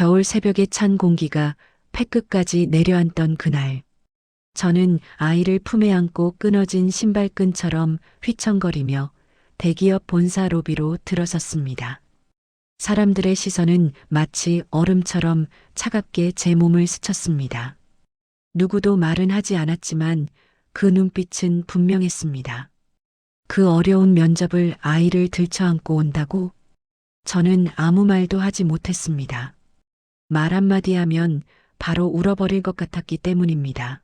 겨울 새벽에 찬 공기가 폐끝까지 내려앉던 그날. 저는 아이를 품에 안고 끊어진 신발끈처럼 휘청거리며 대기업 본사 로비로 들어섰습니다. 사람들의 시선은 마치 얼음처럼 차갑게 제 몸을 스쳤습니다. 누구도 말은 하지 않았지만 그 눈빛은 분명했습니다. 그 어려운 면접을 아이를 들쳐안고 온다고? 저는 아무 말도 하지 못했습니다. 말 한마디 하면 바로 울어버릴 것 같았기 때문입니다.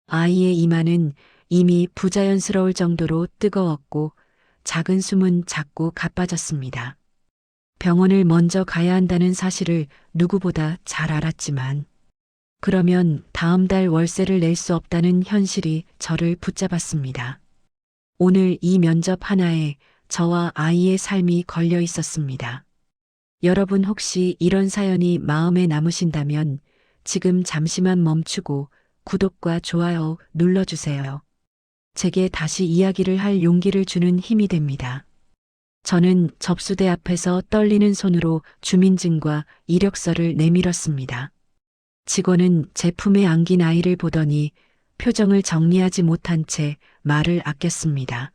아이의 이마는 이미 부자연스러울 정도로 뜨거웠고 작은 숨은 자꾸 가빠졌습니다. 병원을 먼저 가야 한다는 사실을 누구보다 잘 알았지만 그러면 다음 달 월세를 낼 수 없다는 현실이 저를 붙잡았습니다. 오늘 이 면접 하나에 저와 아이의 삶이 걸려 있었습니다. 여러분 혹시 이런 사연이 마음에 남으신다면 지금 잠시만 멈추고 구독과 좋아요 눌러주세요. 제게 다시 이야기를 할 용기를 주는 힘이 됩니다. 저는 접수대 앞에서 떨리는 손으로 주민증과 이력서를 내밀었습니다. 직원은 제 품에 안긴 아이를 보더니 표정을 정리하지 못한 채 말을 아꼈습니다.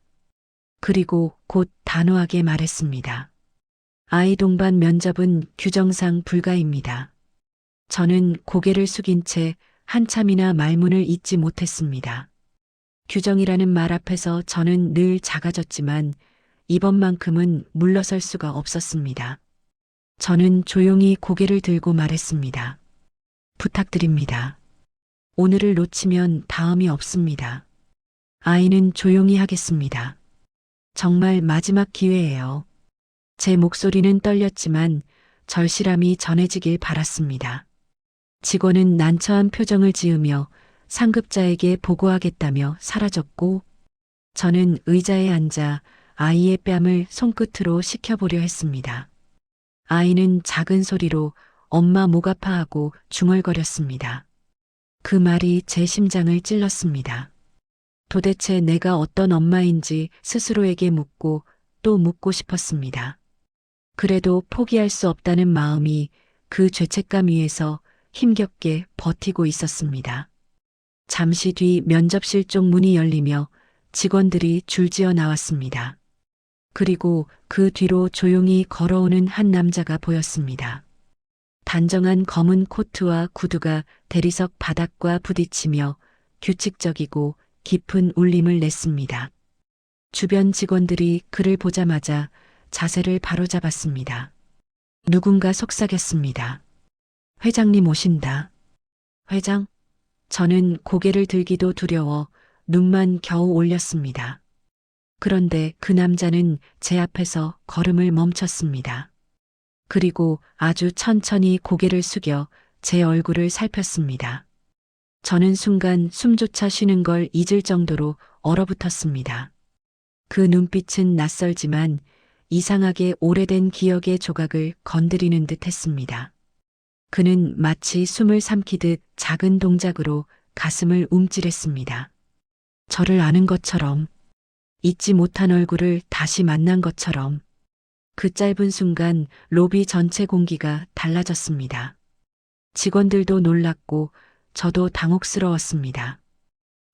그리고 곧 단호하게 말했습니다. 아이 동반 면접은 규정상 불가입니다. 저는 고개를 숙인 채 한참이나 말문을 잇지 못했습니다. 규정이라는 말 앞에서 저는 늘 작아졌지만 이번만큼은 물러설 수가 없었습니다. 저는 조용히 고개를 들고 말했습니다. 부탁드립니다. 오늘을 놓치면 다음이 없습니다. 아이는 조용히 하겠습니다. 정말 마지막 기회예요. 제 목소리는 떨렸지만 절실함이 전해지길 바랐습니다. 직원은 난처한 표정을 지으며 상급자에게 보고하겠다며 사라졌고 저는 의자에 앉아 아이의 뺨을 손끝으로 식혀보려 했습니다. 아이는 작은 소리로 엄마 목 아파하고 중얼거렸습니다. 그 말이 제 심장을 찔렀습니다. 도대체 내가 어떤 엄마인지 스스로에게 묻고 또 묻고 싶었습니다. 그래도 포기할 수 없다는 마음이 그 죄책감 위에서 힘겹게 버티고 있었습니다. 잠시 뒤 면접실 쪽 문이 열리며 직원들이 줄지어 나왔습니다. 그리고 그 뒤로 조용히 걸어오는 한 남자가 보였습니다. 단정한 검은 코트와 구두가 대리석 바닥과 부딪히며 규칙적이고 깊은 울림을 냈습니다. 주변 직원들이 그를 보자마자 자세를 바로잡았습니다. 누군가 속삭였습니다. 회장님 오신다. 회장? 저는 고개를 들기도 두려워 눈만 겨우 올렸습니다. 그런데 그 남자는 제 앞에서 걸음을 멈췄습니다. 그리고 아주 천천히 고개를 숙여 제 얼굴을 살폈습니다. 저는 순간 숨조차 쉬는 걸 잊을 정도로 얼어붙었습니다. 그 눈빛은 낯설지만 이상하게 오래된 기억의 조각을 건드리는 듯 했습니다. 그는 마치 숨을 삼키듯 작은 동작으로 가슴을 움찔했습니다. 저를 아는 것처럼, 잊지 못한 얼굴을 다시 만난 것처럼 그 짧은 순간 로비 전체 공기가 달라졌습니다. 직원들도 놀랐고 저도 당혹스러웠습니다.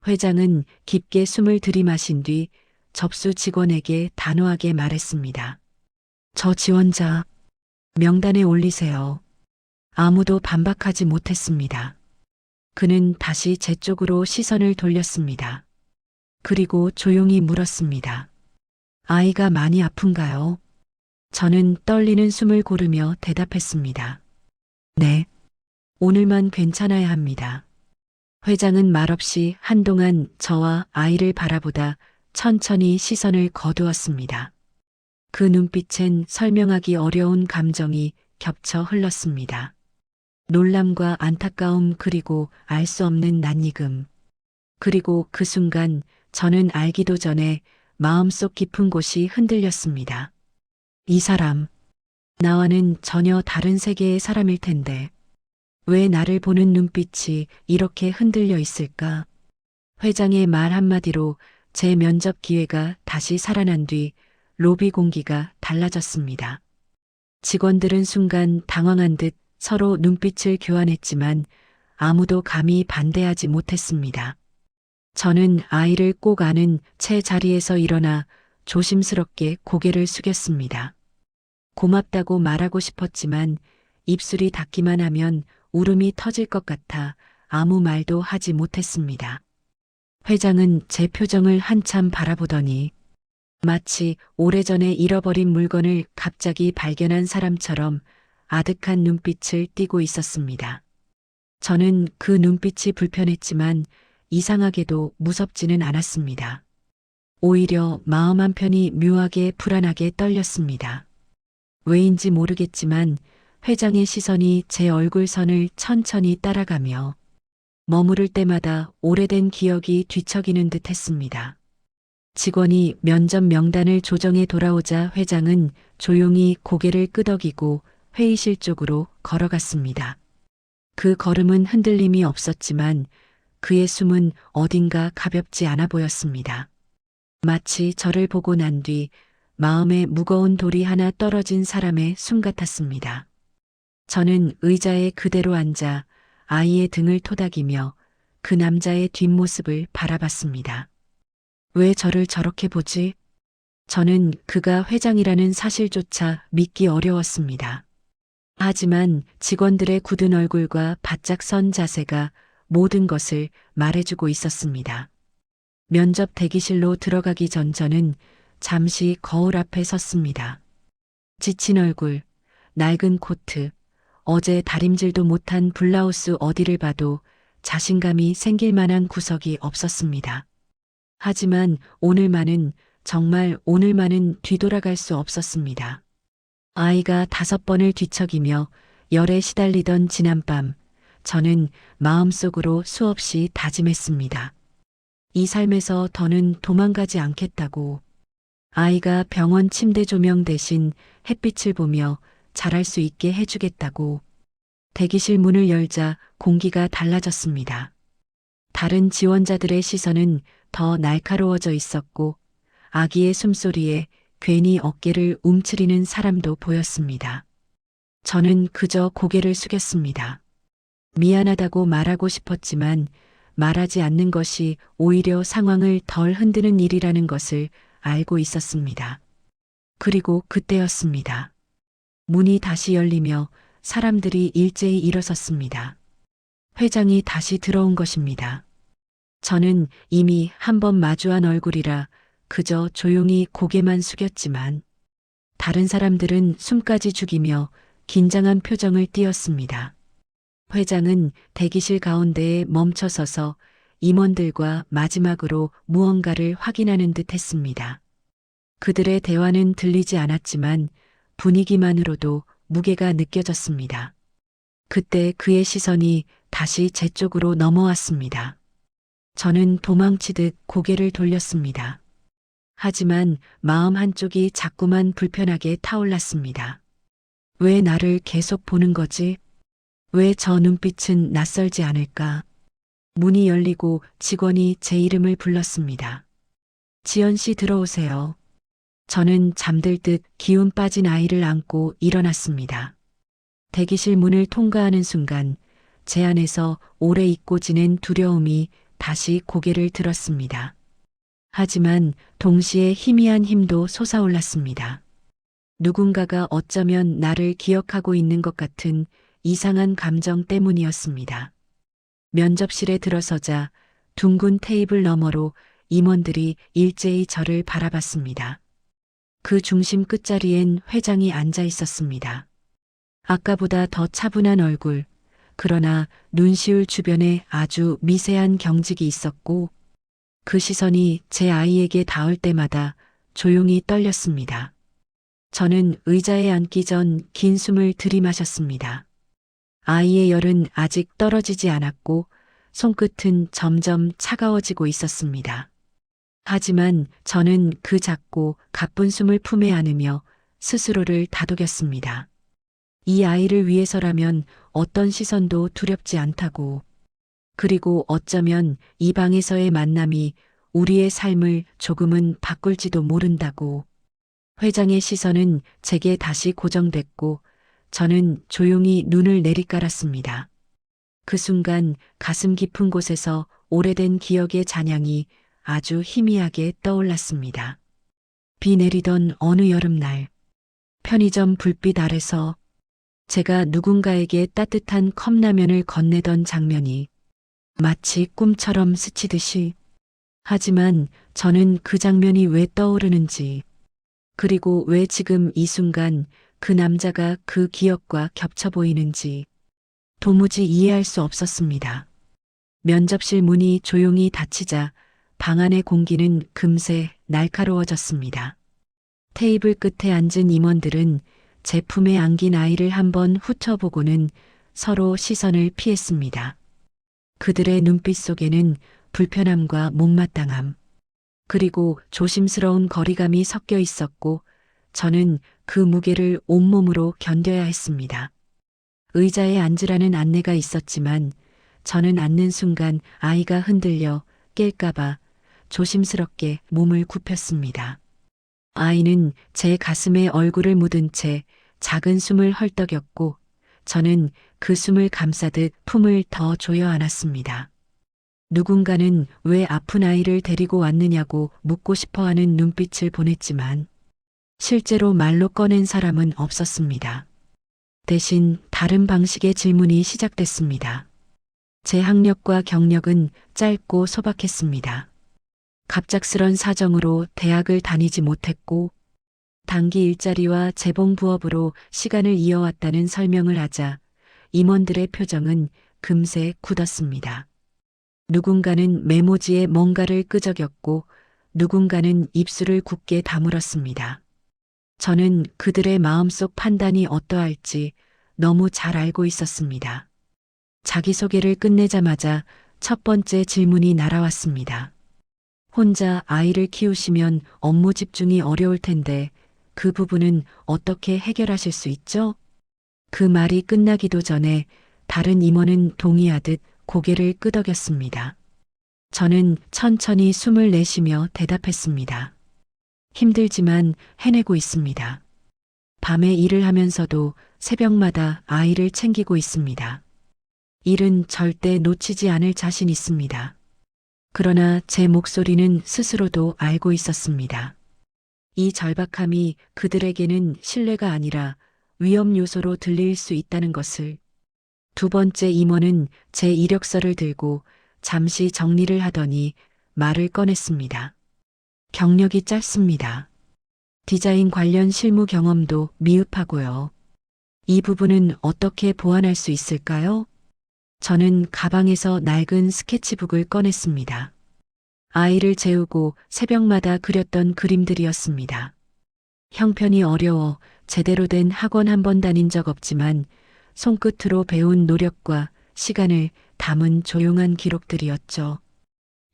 회장은 깊게 숨을 들이마신 뒤 접수 직원에게 단호하게 말했습니다. 저 지원자 명단에 올리세요. 아무도 반박하지 못했습니다. 그는 다시 제 쪽으로 시선을 돌렸습니다. 그리고 조용히 물었습니다. 아이가 많이 아픈가요? 저는 떨리는 숨을 고르며 대답했습니다. 네. 오늘만 괜찮아야 합니다. 회장은 말없이 한동안 저와 아이를 바라보다 천천히 시선을 거두었습니다. 그 눈빛엔 설명하기 어려운 감정이 겹쳐 흘렀습니다. 놀람과 안타까움 그리고 알 수 없는 낯익음. 그리고 그 순간 저는 알기도 전에 마음속 깊은 곳이 흔들렸습니다. 이 사람, 나와는 전혀 다른 세계의 사람일 텐데 왜 나를 보는 눈빛이 이렇게 흔들려 있을까? 회장의 말 한마디로 제 면접 기회가 다시 살아난 뒤 로비 공기가 달라졌습니다. 직원들은 순간 당황한 듯 서로 눈빛을 교환했지만 아무도 감히 반대하지 못했습니다. 저는 아이를 꼭 안은 채 자리에서 일어나 조심스럽게 고개를 숙였습니다. 고맙다고 말하고 싶었지만 입술이 닿기만 하면 울음이 터질 것 같아 아무 말도 하지 못했습니다. 회장은 제 표정을 한참 바라보더니 마치 오래전에 잃어버린 물건을 갑자기 발견한 사람처럼 아득한 눈빛을 띠고 있었습니다. 저는 그 눈빛이 불편했지만 이상하게도 무섭지는 않았습니다. 오히려 마음 한편이 묘하게 불안하게 떨렸습니다. 왜인지 모르겠지만 회장의 시선이 제 얼굴선을 천천히 따라가며 머무를 때마다 오래된 기억이 뒤척이는 듯 했습니다. 직원이 면접 명단을 조정해 돌아오자 회장은 조용히 고개를 끄덕이고 회의실 쪽으로 걸어갔습니다. 그 걸음은 흔들림이 없었지만 그의 숨은 어딘가 가볍지 않아 보였습니다. 마치 저를 보고 난 뒤 마음에 무거운 돌이 하나 떨어진 사람의 숨 같았습니다. 저는 의자에 그대로 앉아 아이의 등을 토닥이며 그 남자의 뒷모습을 바라봤습니다. 왜 저를 저렇게 보지? 저는 그가 회장이라는 사실조차 믿기 어려웠습니다. 하지만 직원들의 굳은 얼굴과 바짝 선 자세가 모든 것을 말해주고 있었습니다. 면접 대기실로 들어가기 전 저는 잠시 거울 앞에 섰습니다. 지친 얼굴, 낡은 코트, 어제 다림질도 못한 블라우스 어디를 봐도 자신감이 생길 만한 구석이 없었습니다. 하지만 오늘만은 정말 오늘만은 뒤돌아갈 수 없었습니다. 아이가 5번을 뒤척이며 열에 시달리던 지난밤, 저는 마음속으로 수없이 다짐했습니다. 이 삶에서 더는 도망가지 않겠다고. 아이가 병원 침대 조명 대신 햇빛을 보며 자랄 수 있게 해주겠다고. 대기실 문을 열자 공기가 달라졌습니다. 다른 지원자들의 시선은 더 날카로워져 있었고 아기의 숨소리에 괜히 어깨를 움츠리는 사람도 보였습니다. 저는 그저 고개를 숙였습니다. 미안하다고 말하고 싶었지만 말하지 않는 것이 오히려 상황을 덜 흔드는 일이라는 것을 알고 있었습니다. 그리고 그때였습니다. 문이 다시 열리며 사람들이 일제히 일어섰습니다. 회장이 다시 들어온 것입니다. 저는 이미 한 번 마주한 얼굴이라 그저 조용히 고개만 숙였지만 다른 사람들은 숨까지 죽이며 긴장한 표정을 띄었습니다. 회장은 대기실 가운데에 멈춰서서 임원들과 마지막으로 무언가를 확인하는 듯 했습니다. 그들의 대화는 들리지 않았지만 분위기만으로도 무게가 느껴졌습니다. 그때 그의 시선이 다시 제 쪽으로 넘어왔습니다. 저는 도망치듯 고개를 돌렸습니다. 하지만 마음 한쪽이 자꾸만 불편하게 타올랐습니다. 왜 나를 계속 보는 거지? 왜 저 눈빛은 낯설지 않을까? 문이 열리고 직원이 제 이름을 불렀습니다. 지연 씨 들어오세요. 저는 잠들 듯 기운 빠진 아이를 안고 일어났습니다. 대기실 문을 통과하는 순간 제 안에서 오래 잊고 지낸 두려움이 다시 고개를 들었습니다. 하지만 동시에 희미한 힘도 솟아올랐습니다. 누군가가 어쩌면 나를 기억하고 있는 것 같은 이상한 감정 때문이었습니다. 면접실에 들어서자 둥근 테이블 너머로 임원들이 일제히 저를 바라봤습니다. 그 중심 끝자리엔 회장이 앉아 있었습니다. 아까보다 더 차분한 얼굴, 그러나 눈시울 주변에 아주 미세한 경직이 있었고 그 시선이 제 아이에게 닿을 때마다 조용히 떨렸습니다. 저는 의자에 앉기 전 긴 숨을 들이마셨습니다. 아이의 열은 아직 떨어지지 않았고 손끝은 점점 차가워지고 있었습니다. 하지만 저는 그 작고 가쁜 숨을 품에 안으며 스스로를 다독였습니다. 이 아이를 위해서라면 어떤 시선도 두렵지 않다고. 그리고 어쩌면 이 방에서의 만남이 우리의 삶을 조금은 바꿀지도 모른다고. 회장의 시선은 제게 다시 고정됐고 저는 조용히 눈을 내리깔았습니다. 그 순간 가슴 깊은 곳에서 오래된 기억의 잔향이 아주 희미하게 떠올랐습니다. 비 내리던 어느 여름날, 편의점 불빛 아래서 제가 누군가에게 따뜻한 컵라면을 건네던 장면이 마치 꿈처럼 스치듯이, 하지만 저는 그 장면이 왜 떠오르는지, 그리고 왜 지금 이 순간 그 남자가 그 기억과 겹쳐 보이는지 도무지 이해할 수 없었습니다. 면접실 문이 조용히 닫히자 방 안의 공기는 금세 날카로워졌습니다. 테이블 끝에 앉은 임원들은 제 품에 안긴 아이를 한번 훑어보고는 서로 시선을 피했습니다. 그들의 눈빛 속에는 불편함과 못마땅함, 그리고 조심스러운 거리감이 섞여 있었고, 저는 그 무게를 온몸으로 견뎌야 했습니다. 의자에 앉으라는 안내가 있었지만, 저는 앉는 순간 아이가 흔들려 깰까봐 조심스럽게 몸을 굽혔습니다. 아이는 제 가슴에 얼굴을 묻은 채 작은 숨을 헐떡였고, 저는 그 숨을 감싸듯 품을 더 조여 안았습니다. 누군가는 왜 아픈 아이를 데리고 왔느냐고 묻고 싶어 하는 눈빛을 보냈지만, 실제로 말로 꺼낸 사람은 없었습니다. 대신 다른 방식의 질문이 시작됐습니다. 제 학력과 경력은 짧고 소박했습니다. 갑작스런 사정으로 대학을 다니지 못했고, 단기 일자리와 재봉 부업으로 시간을 이어왔다는 설명을 하자 임원들의 표정은 금세 굳었습니다. 누군가는 메모지에 뭔가를 끄적였고, 누군가는 입술을 굳게 다물었습니다. 저는 그들의 마음속 판단이 어떠할지 너무 잘 알고 있었습니다. 자기소개를 끝내자마자 첫 번째 질문이 날아왔습니다. 혼자 아이를 키우시면 업무 집중이 어려울 텐데 그 부분은 어떻게 해결하실 수 있죠? 그 말이 끝나기도 전에 다른 임원은 동의하듯 고개를 끄덕였습니다. 저는 천천히 숨을 내쉬며 대답했습니다. 힘들지만 해내고 있습니다. 밤에 일을 하면서도 새벽마다 아이를 챙기고 있습니다. 일은 절대 놓치지 않을 자신 있습니다. 그러나 제 목소리는 스스로도 알고 있었습니다. 이 절박함이 그들에게는 신뢰가 아니라 위험 요소로 들릴 수 있다는 것을. 두 번째 임원은 제 이력서를 들고 잠시 정리를 하더니 말을 꺼냈습니다. 경력이 짧습니다. 디자인 관련 실무 경험도 미흡하고요. 이 부분은 어떻게 보완할 수 있을까요? 저는 가방에서 낡은 스케치북을 꺼냈습니다. 아이를 재우고 새벽마다 그렸던 그림들이었습니다. 형편이 어려워 제대로 된 학원 한 번 다닌 적 없지만 손끝으로 배운 노력과 시간을 담은 조용한 기록들이었죠.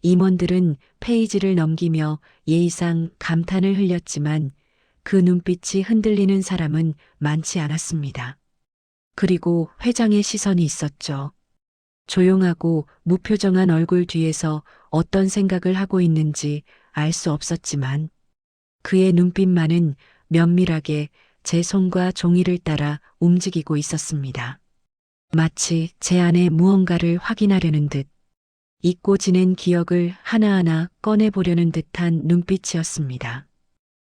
임원들은 페이지를 넘기며 예의상 감탄을 흘렸지만 그 눈빛이 흔들리는 사람은 많지 않았습니다. 그리고 회장의 시선이 있었죠. 조용하고 무표정한 얼굴 뒤에서 어떤 생각을 하고 있는지 알 수 없었지만 그의 눈빛만은 면밀하게 제 손과 종이를 따라 움직이고 있었습니다. 마치 제 안에 무언가를 확인하려는 듯, 잊고 지낸 기억을 하나하나 꺼내보려는 듯한 눈빛이었습니다.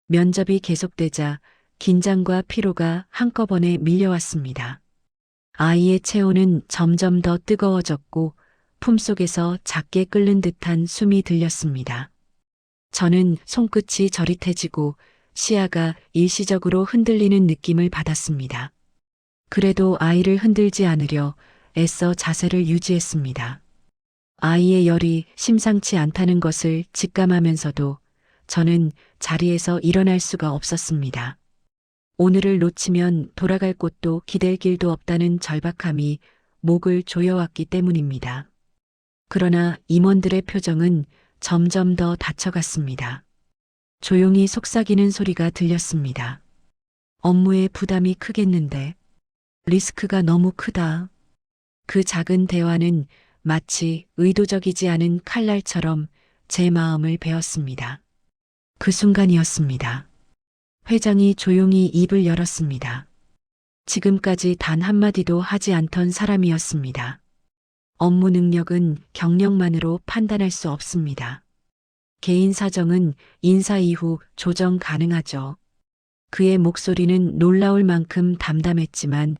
면접이 계속되자 긴장과 피로가 한꺼번에 밀려왔습니다. 아이의 체온은 점점 더 뜨거워졌고 품속에서 작게 끓는 듯한 숨이 들렸습니다. 저는 손끝이 저릿해지고 시야가 일시적으로 흔들리는 느낌을 받았습니다. 그래도 아이를 흔들지 않으려 애써 자세를 유지했습니다. 아이의 열이 심상치 않다는 것을 직감하면서도 저는 자리에서 일어날 수가 없었습니다. 오늘을 놓치면 돌아갈 곳도 기댈 길도 없다는 절박함이 목을 조여왔기 때문입니다. 그러나 임원들의 표정은 점점 더 닫혀갔습니다. 조용히 속삭이는 소리가 들렸습니다. 업무에 부담이 크겠는데, 리스크가 너무 크다. 그 작은 대화는 마치 의도적이지 않은 칼날처럼 제 마음을 베었습니다. 그 순간이었습니다. 회장이 조용히 입을 열었습니다. 지금까지 단 한마디도 하지 않던 사람이었습니다. 업무 능력은 경력만으로 판단할 수 없습니다. 개인 사정은 인사 이후 조정 가능하죠. 그의 목소리는 놀라울 만큼 담담했지만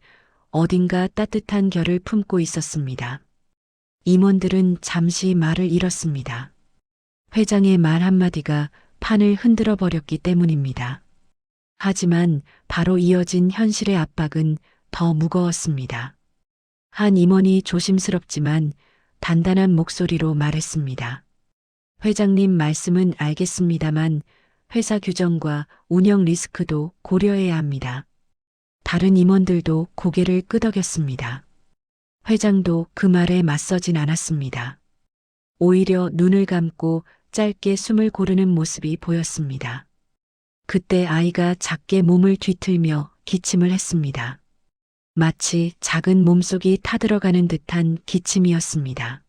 어딘가 따뜻한 결을 품고 있었습니다. 임원들은 잠시 말을 잃었습니다. 회장의 말 한마디가 판을 흔들어 버렸기 때문입니다. 하지만 바로 이어진 현실의 압박은 더 무거웠습니다. 한 임원이 조심스럽지만 단단한 목소리로 말했습니다. 회장님 말씀은 알겠습니다만 회사 규정과 운영 리스크도 고려해야 합니다. 다른 임원들도 고개를 끄덕였습니다. 회장도 그 말에 맞서진 않았습니다. 오히려 눈을 감고 짧게 숨을 고르는 모습이 보였습니다. 그때 아이가 작게 몸을 뒤틀며 기침을 했습니다. 마치 작은 몸속이 타들어가는 듯한 기침이었습니다.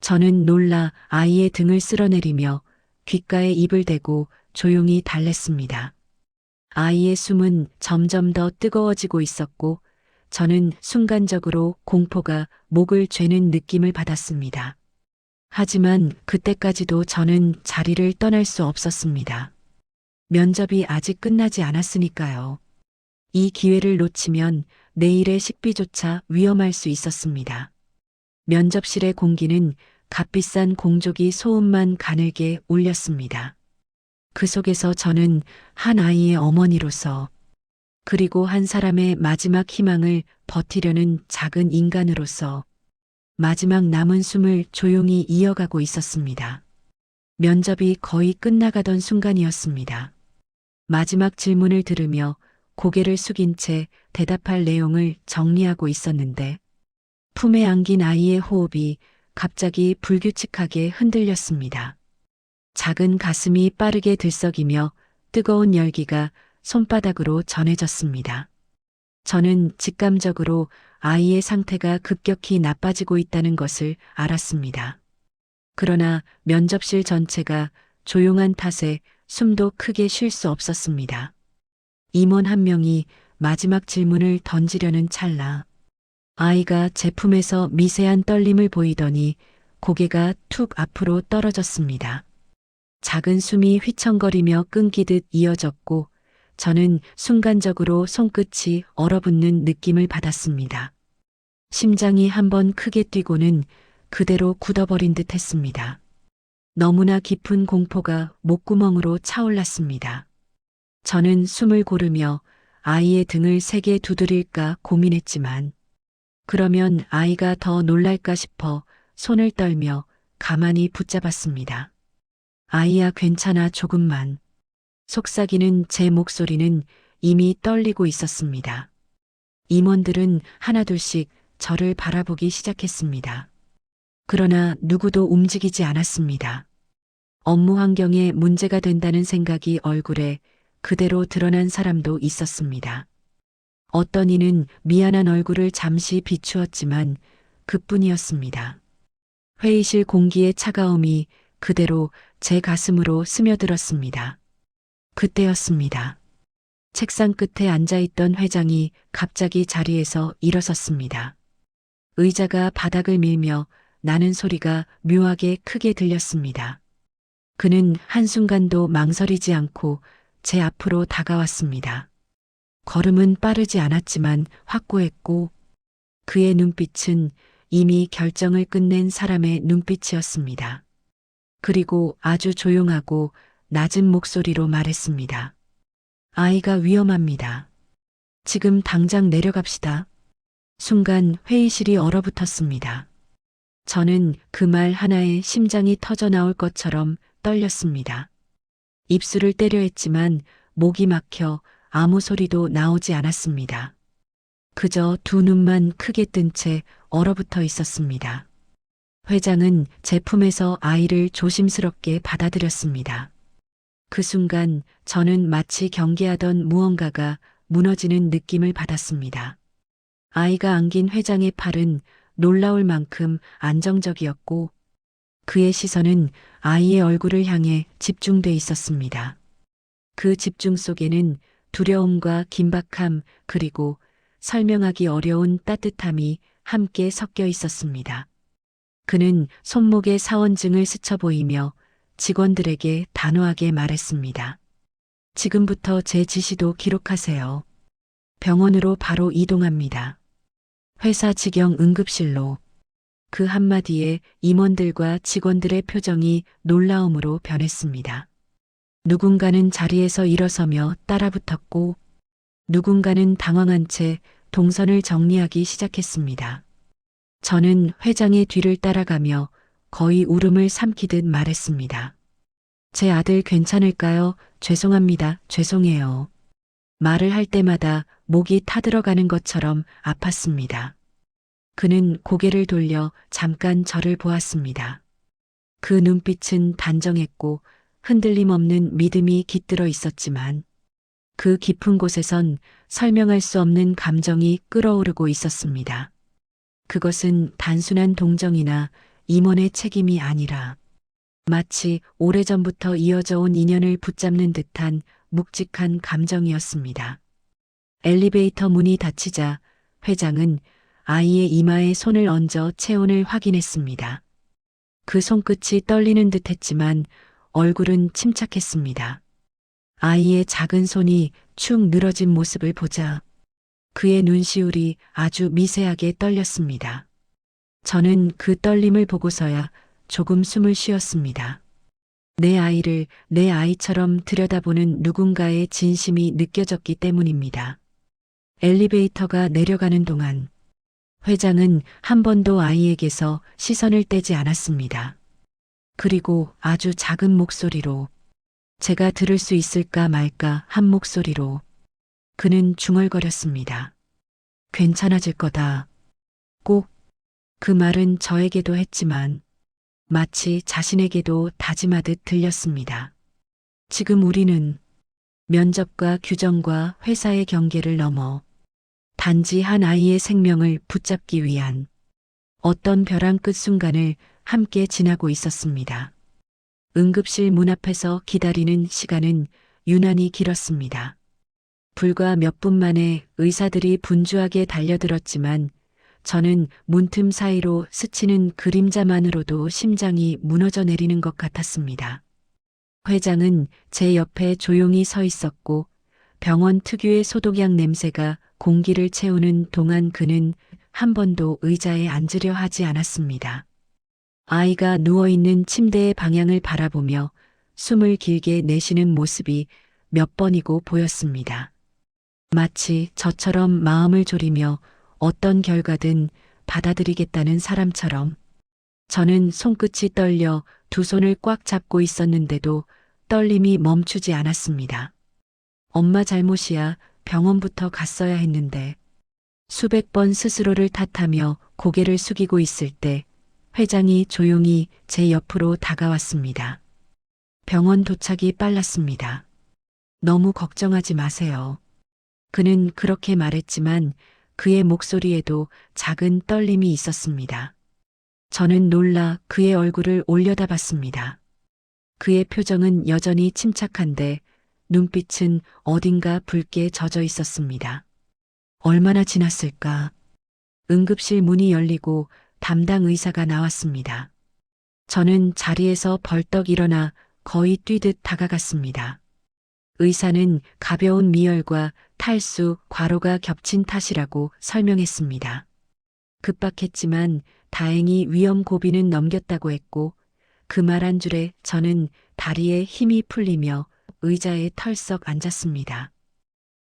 저는 놀라 아이의 등을 쓸어내리며 귓가에 입을 대고 조용히 달랬습니다. 아이의 숨은 점점 더 뜨거워지고 있었고 저는 순간적으로 공포가 목을 죄는 느낌을 받았습니다. 하지만 그때까지도 저는 자리를 떠날 수 없었습니다. 면접이 아직 끝나지 않았으니까요. 이 기회를 놓치면 내일의 식비조차 위험할 수 있었습니다. 면접실의 공기는 값비싼 공족이 소음만 가늘게 울렸습니다. 그 속에서 저는 한 아이의 어머니로서 그리고 한 사람의 마지막 희망을 버티려는 작은 인간으로서 마지막 남은 숨을 조용히 이어가고 있었습니다. 면접이 거의 끝나가던 순간이었습니다. 마지막 질문을 들으며 고개를 숙인 채 대답할 내용을 정리하고 있었는데 품에 안긴 아이의 호흡이 갑자기 불규칙하게 흔들렸습니다. 작은 가슴이 빠르게 들썩이며 뜨거운 열기가 손바닥으로 전해졌습니다. 저는 직감적으로 아이의 상태가 급격히 나빠지고 있다는 것을 알았습니다. 그러나 면접실 전체가 조용한 탓에 숨도 크게 쉴 수 없었습니다. 임원 한 명이 마지막 질문을 던지려는 찰나 아이가 제 품에서 미세한 떨림을 보이더니 고개가 툭 앞으로 떨어졌습니다. 작은 숨이 휘청거리며 끊기듯 이어졌고 저는 순간적으로 손끝이 얼어붙는 느낌을 받았습니다. 심장이 한번 크게 뛰고는 그대로 굳어버린 듯 했습니다. 너무나 깊은 공포가 목구멍으로 차올랐습니다. 저는 숨을 고르며 아이의 등을 세게 두드릴까 고민했지만 그러면 아이가 더 놀랄까 싶어 손을 떨며 가만히 붙잡았습니다. 아이야 괜찮아 조금만. 속삭이는 제 목소리는 이미 떨리고 있었습니다. 임원들은 하나둘씩 저를 바라보기 시작했습니다. 그러나 누구도 움직이지 않았습니다. 업무 환경에 문제가 된다는 생각이 얼굴에 그대로 드러난 사람도 있었습니다. 어떤 이는 미안한 얼굴을 잠시 비추었지만 그뿐이었습니다. 회의실 공기의 차가움이 그대로 제 가슴으로 스며들었습니다. 그때였습니다. 책상 끝에 앉아있던 회장이 갑자기 자리에서 일어섰습니다. 의자가 바닥을 밀며 나는 소리가 묘하게 크게 들렸습니다. 그는 한순간도 망설이지 않고 제 앞으로 다가왔습니다. 걸음은 빠르지 않았지만 확고했고 그의 눈빛은 이미 결정을 끝낸 사람의 눈빛이었습니다. 그리고 아주 조용하고 낮은 목소리로 말했습니다. 아이가 위험합니다. 지금 당장 내려갑시다. 순간 회의실이 얼어붙었습니다. 저는 그 말 하나에 심장이 터져 나올 것처럼 떨렸습니다. 입술을 때려 했지만 목이 막혀 아무 소리도 나오지 않았습니다. 그저 두 눈만 크게 뜬 채 얼어붙어 있었습니다. 회장은 제 품에서 아이를 조심스럽게 받아들였습니다. 그 순간 저는 마치 경계하던 무언가가 무너지는 느낌을 받았습니다. 아이가 안긴 회장의 팔은 놀라울 만큼 안정적이었고 그의 시선은 아이의 얼굴을 향해 집중돼 있었습니다. 그 집중 속에는 두려움과 긴박함 그리고 설명하기 어려운 따뜻함이 함께 섞여 있었습니다. 그는 손목에 사원증을 스쳐 보이며 직원들에게 단호하게 말했습니다. 지금부터 제 지시도 기록하세요. 병원으로 바로 이동합니다. 회사 직영 응급실로. 그 한마디에 임원들과 직원들의 표정이 놀라움으로 변했습니다. 누군가는 자리에서 일어서며 따라붙었고 누군가는 당황한 채 동선을 정리하기 시작했습니다. 저는 회장의 뒤를 따라가며 거의 울음을 삼키듯 말했습니다. 제 아들 괜찮을까요? 죄송합니다. 죄송해요. 말을 할 때마다 목이 타들어가는 것처럼 아팠습니다. 그는 고개를 돌려 잠깐 저를 보았습니다. 그 눈빛은 단정했고 흔들림 없는 믿음이 깃들어 있었지만 그 깊은 곳에선 설명할 수 없는 감정이 끓어오르고 있었습니다. 그것은 단순한 동정이나 임원의 책임이 아니라 마치 오래전부터 이어져 온 인연을 붙잡는 듯한 묵직한 감정이었습니다. 엘리베이터 문이 닫히자 회장은 아이의 이마에 손을 얹어 체온을 확인했습니다. 그 손끝이 떨리는 듯 했지만 얼굴은 침착했습니다. 아이의 작은 손이 축 늘어진 모습을 보자 그의 눈시울이 아주 미세하게 떨렸습니다. 저는 그 떨림을 보고서야 조금 숨을 쉬었습니다. 내 아이를 내 아이처럼 들여다보는 누군가의 진심이 느껴졌기 때문입니다. 엘리베이터가 내려가는 동안 회장은 한 번도 아이에게서 시선을 떼지 않았습니다. 그리고 아주 작은 목소리로 제가 들을 수 있을까 말까 한 목소리로 그는 중얼거렸습니다. 괜찮아질 거다. 꼭 그 말은 저에게도 했지만 마치 자신에게도 다짐하듯 들렸습니다. 지금 우리는 면접과 규정과 회사의 경계를 넘어 단지 한 아이의 생명을 붙잡기 위한 어떤 벼랑 끝 순간을 함께 지나고 있었습니다. 응급실 문 앞에서 기다리는 시간은 유난히 길었습니다. 불과 몇 분 만에 의사들이 분주하게 달려들었지만 저는 문틈 사이로 스치는 그림자만으로도 심장이 무너져 내리는 것 같았습니다. 회장은 제 옆에 조용히 서 있었고 병원 특유의 소독약 냄새가 공기를 채우는 동안 그는 한 번도 의자에 앉으려 하지 않았습니다. 아이가 누워있는 침대의 방향을 바라보며 숨을 길게 내쉬는 모습이 몇 번이고 보였습니다. 마치 저처럼 마음을 졸이며 어떤 결과든 받아들이겠다는 사람처럼 저는 손끝이 떨려 두 손을 꽉 잡고 있었는데도 떨림이 멈추지 않았습니다. 엄마 잘못이야. 병원부터 갔어야 했는데. 수백 번 스스로를 탓하며 고개를 숙이고 있을 때 회장이 조용히 제 옆으로 다가왔습니다. 병원 도착이 빨랐습니다. 너무 걱정하지 마세요. 그는 그렇게 말했지만 그의 목소리에도 작은 떨림이 있었습니다. 저는 놀라 그의 얼굴을 올려다봤습니다. 그의 표정은 여전히 침착한데 눈빛은 어딘가 붉게 젖어 있었습니다. 얼마나 지났을까? 응급실 문이 열리고 담당 의사가 나왔습니다. 저는 자리에서 벌떡 일어나 거의 뛰듯 다가갔습니다. 의사는 가벼운 미열과 탈수, 과로가 겹친 탓이라고 설명했습니다. 급박했지만 다행히 위험 고비는 넘겼다고 했고 그 말 한 줄에 저는 다리에 힘이 풀리며 의자에 털썩 앉았습니다.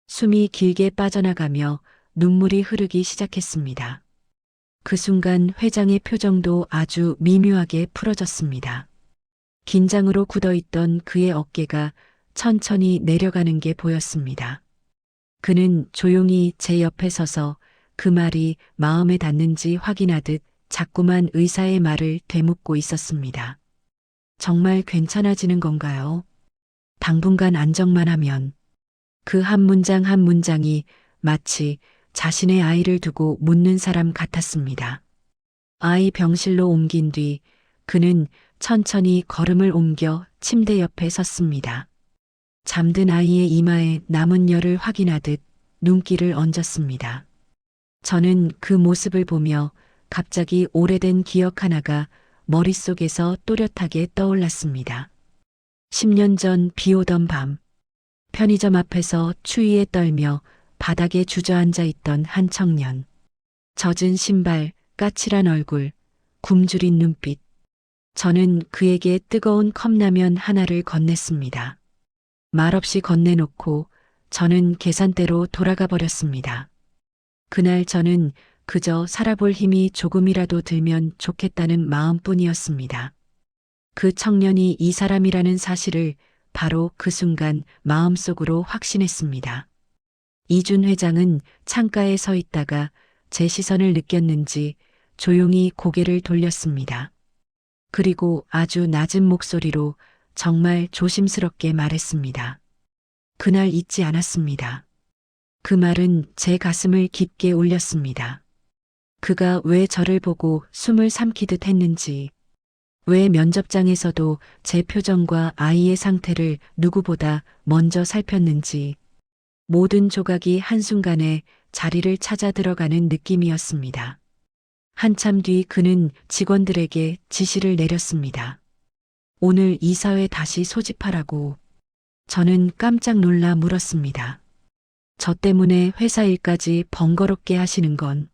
숨이 길게 빠져나가며 눈물이 흐르기 시작했습니다. 그 순간 회장의 표정도 아주 미묘하게 풀어졌습니다. 긴장으로 굳어있던 그의 어깨가 천천히 내려가는 게 보였습니다. 그는 조용히 제 옆에 서서 그 말이 마음에 닿는지 확인하듯 자꾸만 의사의 말을 되묻고 있었습니다. 정말 괜찮아지는 건가요? 당분간 안정만 하면. 그 한 문장 한 문장이 마치 자신의 아이를 두고 묻는 사람 같았습니다. 아이 병실로 옮긴 뒤 그는 천천히 걸음을 옮겨 침대 옆에 섰습니다. 잠든 아이의 이마에 남은 열을 확인하듯 눈길을 얹었습니다. 저는 그 모습을 보며 갑자기 오래된 기억 하나가 머릿속에서 또렷하게 떠올랐습니다. 10년 전 비 오던 밤, 편의점 앞에서 추위에 떨며 바닥에 주저앉아 있던 한 청년. 젖은 신발, 까칠한 얼굴, 굶주린 눈빛. 저는 그에게 뜨거운 컵라면 하나를 건넸습니다. 말없이 건네놓고 저는 계산대로 돌아가 버렸습니다. 그날 저는 그저 살아볼 힘이 조금이라도 들면 좋겠다는 마음뿐이었습니다. 그 청년이 이 사람이라는 사실을 바로 그 순간 마음속으로 확신했습니다. 이준 회장은 창가에 서 있다가 제 시선을 느꼈는지 조용히 고개를 돌렸습니다. 그리고 아주 낮은 목소리로 정말 조심스럽게 말했습니다. 그날 잊지 않았습니다. 그 말은 제 가슴을 깊게 울렸습니다. 그가 왜 저를 보고 숨을 삼키듯 했는지, 왜 면접장에서도 제 표정과 아이의 상태를 누구보다 먼저 살폈는지, 모든 조각이 한순간에 자리를 찾아 들어가는 느낌이었습니다. 한참 뒤 그는 직원들에게 지시를 내렸습니다. 오늘 이사회 다시 소집하라고. 저는 깜짝 놀라 물었습니다. 저 때문에 회사 일까지 번거롭게 하시는 건?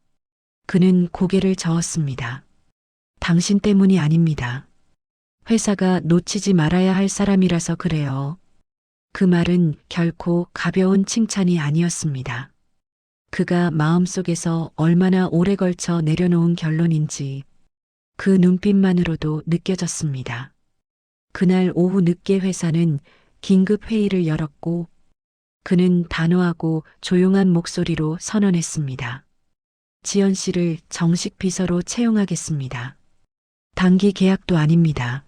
그는 고개를 저었습니다. 당신 때문이 아닙니다. 회사가 놓치지 말아야 할 사람이라서 그래요. 그 말은 결코 가벼운 칭찬이 아니었습니다. 그가 마음속에서 얼마나 오래 걸쳐 내려놓은 결론인지 그 눈빛만으로도 느껴졌습니다. 그날 오후 늦게 회사는 긴급 회의를 열었고 그는 단호하고 조용한 목소리로 선언했습니다. 지연 씨를 정식 비서로 채용하겠습니다. 단기 계약도 아닙니다.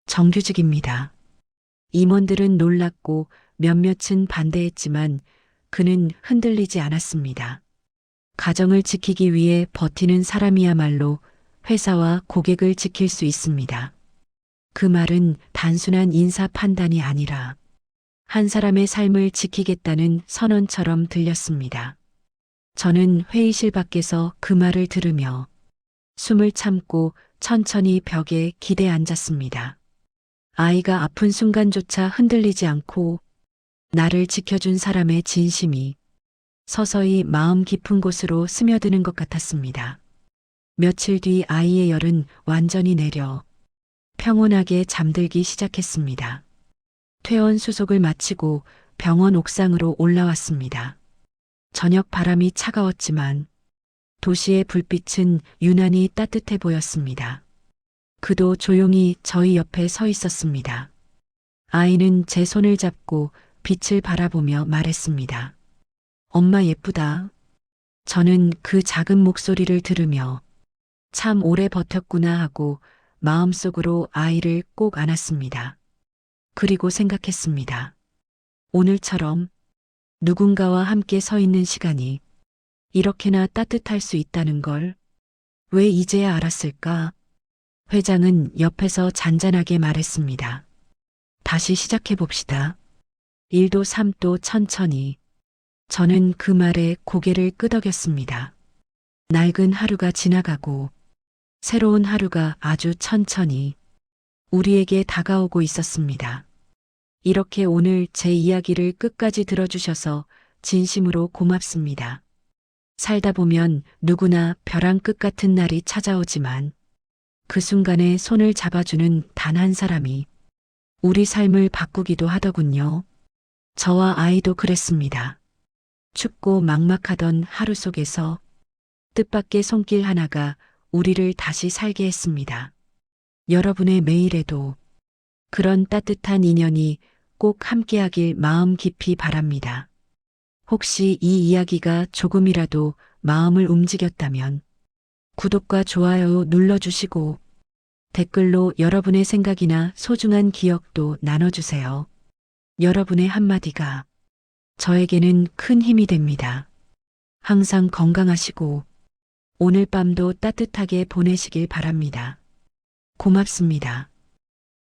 정규직입니다. 임원들은 놀랐고 몇몇은 반대했지만 그는 흔들리지 않았습니다. 가정을 지키기 위해 버티는 사람이야말로 회사와 고객을 지킬 수 있습니다. 그 말은 단순한 인사 판단이 아니라 한 사람의 삶을 지키겠다는 선언처럼 들렸습니다. 저는 회의실 밖에서 그 말을 들으며 숨을 참고 천천히 벽에 기대 앉았습니다. 아이가 아픈 순간조차 흔들리지 않고 나를 지켜준 사람의 진심이 서서히 마음 깊은 곳으로 스며드는 것 같았습니다. 며칠 뒤 아이의 열은 완전히 내려 평온하게 잠들기 시작했습니다. 퇴원 수속을 마치고 병원 옥상으로 올라왔습니다. 저녁 바람이 차가웠지만 도시의 불빛은 유난히 따뜻해 보였습니다. 그도 조용히 저희 옆에 서 있었습니다. 아이는 제 손을 잡고 빛을 바라보며 말했습니다. 엄마 예쁘다. 저는 그 작은 목소리를 들으며 참 오래 버텼구나 하고 마음속으로 아이를 꼭 안았습니다. 그리고 생각했습니다. 오늘처럼 누군가와 함께 서 있는 시간이 이렇게나 따뜻할 수 있다는 걸 왜 이제야 알았을까? 회장은 옆에서 잔잔하게 말했습니다. 다시 시작해 봅시다. 1도 3도 천천히. 저는 그 말에 고개를 끄덕였습니다. 낡은 하루가 지나가고 새로운 하루가 아주 천천히 우리에게 다가오고 있었습니다. 이렇게 오늘 제 이야기를 끝까지 들어주셔서 진심으로 고맙습니다. 살다 보면 누구나 벼랑 끝 같은 날이 찾아오지만 그 순간에 손을 잡아주는 단 한 사람이 우리 삶을 바꾸기도 하더군요. 저와 아이도 그랬습니다. 춥고 막막하던 하루 속에서 뜻밖의 손길 하나가 우리를 다시 살게 했습니다. 여러분의 매일에도 그런 따뜻한 인연이 꼭 함께하길 마음 깊이 바랍니다. 혹시 이 이야기가 조금이라도 마음을 움직였다면 구독과 좋아요 눌러주시고 댓글로 여러분의 생각이나 소중한 기억도 나눠주세요. 여러분의 한마디가 저에게는 큰 힘이 됩니다. 항상 건강하시고 오늘 밤도 따뜻하게 보내시길 바랍니다. 고맙습니다.